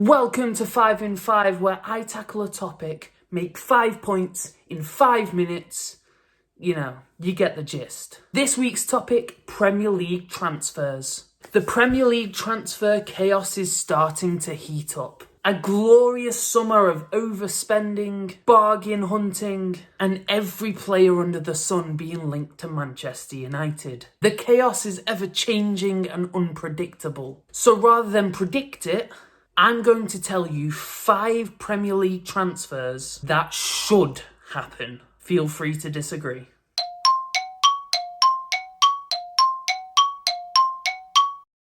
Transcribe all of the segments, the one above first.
Welcome to 5 in 5, where I tackle a topic, make 5 points in 5 minutes. You know, you get the gist. This week's topic, Premier League transfers. The Premier League transfer chaos is starting to heat up. A glorious summer of overspending, bargain hunting, and every player under the sun being linked to Manchester United. The chaos is ever changing and unpredictable. So rather than predict it, I'm going to tell you 5 Premier League transfers that should happen. Feel free to disagree.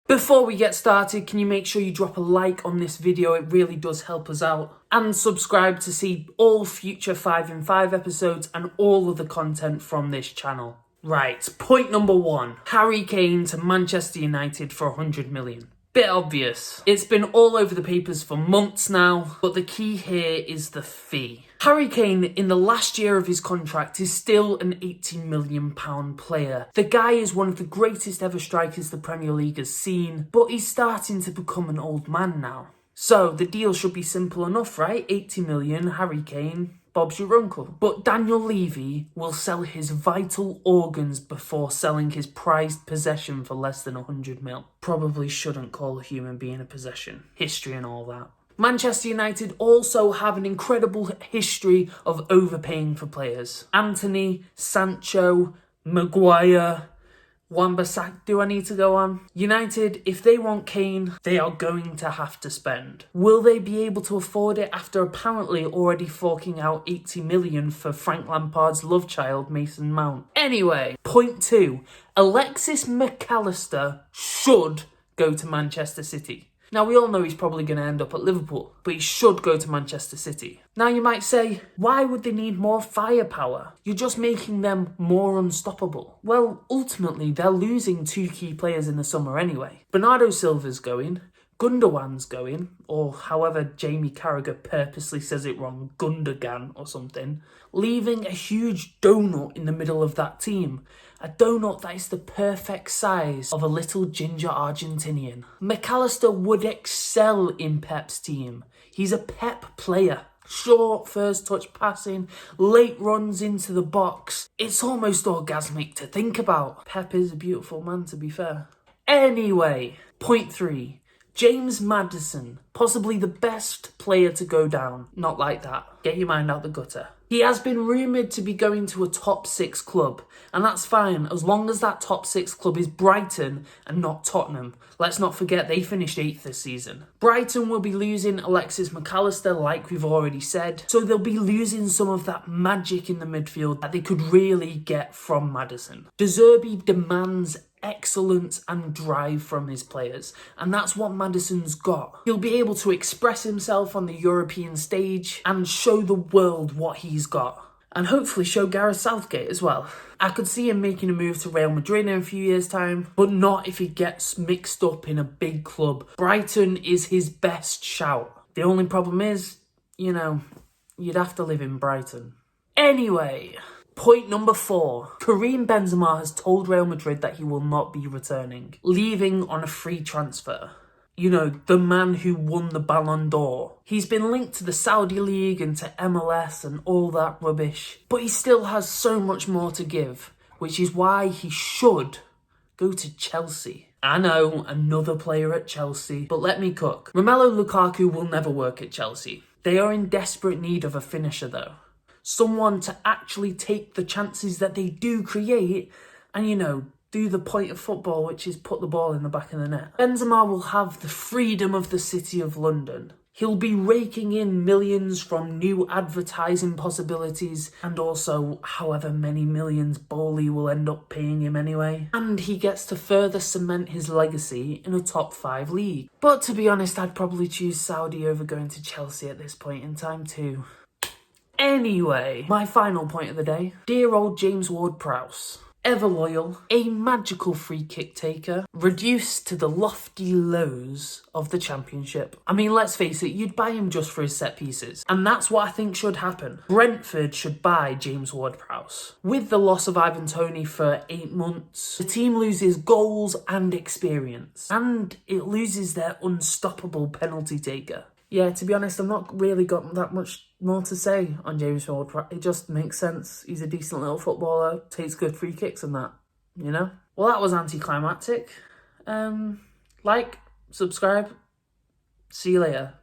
Before we get started, can you make sure you drop a like on this video? It really does help us out. And subscribe to see all future 5 in 5 episodes and all of the content from this channel. Right, point number 1. Harry Kane to Manchester United for 100 million. Bit obvious. It's been all over the papers for months now, but the key here is the fee. Harry Kane, in the last year of his contract, is still an £80 million player. The guy is one of the greatest ever strikers the Premier League has seen, but he's starting to become an old man now. So the deal should be simple enough, right? 80 million, Harry Kane, Bob's your uncle. But Daniel Levy will sell his vital organs before selling his prized possession for less than 100 mil. Probably shouldn't call a human being a possession. History and all that. Manchester United also have an incredible history of overpaying for players. Anthony, Sancho, Maguire, Wan-Bissaka, do I need to go on? United, if they want Kane, they are going to have to spend. Will they be able to afford it after apparently already forking out 80 million for Frank Lampard's love child, Mason Mount? Anyway, point 2. Alexis McAllister should go to Manchester City. Now, we all know he's probably going to end up at Liverpool, but he should go to Manchester City. Now, you might say, why would they need more firepower? You're just making them more unstoppable. Well, ultimately, they're losing 2 key players in the summer anyway. Bernardo Silva's going, Gundogan's going, or however Jamie Carragher purposely says it wrong, Gundogan or something, leaving a huge donut in the middle of that team. A donut that is the perfect size of a little ginger Argentinian. McAllister would excel in Pep's team. He's a Pep player. Short first touch passing, late runs into the box. It's almost orgasmic to think about. Pep is a beautiful man, to be fair. Anyway, point 3. James Maddison, possibly the best player to go down. Not like that. Get your mind out the gutter. He has been rumoured to be going to a top 6 club, and that's fine as long as that top 6 club is Brighton and not Tottenham. Let's not forget they finished 8th this season. Brighton will be losing Alexis McAllister, like we've already said, so they'll be losing some of that magic in the midfield that they could really get from Maddison. De Zerbi demands excellence and drive from his players, and that's what Maddison's got. He'll be able to express himself on the European stage and show the world what he's got, and hopefully show Gareth Southgate as well. I could see him making a move to Real Madrid in a few years' time, but not if he gets mixed up in a big club. Brighton is his best shout. The only problem is, you know, you'd have to live in Brighton. Anyway, point number 4. Karim Benzema has told Real Madrid that he will not be returning, leaving on a free transfer. You know, the man who won the Ballon d'Or. He's been linked to the Saudi League and to MLS and all that rubbish, but he still has so much more to give, which is why he should go to Chelsea. I know, another player at Chelsea, but let me cook. Romelu Lukaku will never work at Chelsea. They are in desperate need of a finisher though. Someone to actually take the chances that they do create and, you know, do the point of football, which is put the ball in the back of the net. Benzema will have the freedom of the City of London. He'll be raking in millions from new advertising possibilities and also however many millions Bowley will end up paying him anyway. And he gets to further cement his legacy in a top 5 league. But to be honest, I'd probably choose Saudi over going to Chelsea at this point in time too. Anyway, my final point of the day. Dear old James Ward-Prowse. Ever loyal, a magical free kick taker, reduced to the lofty lows of the Championship. I mean, let's face it, you'd buy him just for his set pieces. And that's what I think should happen. Brentford should buy James Ward-Prowse. With the loss of Ivan Toney for 8 months, the team loses goals and experience. And it loses their unstoppable penalty taker. Yeah, to be honest, I've not really got that much more to say on James Ward-Prowse. It just makes sense. He's a decent little footballer, takes good free kicks and that, you know? Well, that was anticlimactic. Like, subscribe. See you later.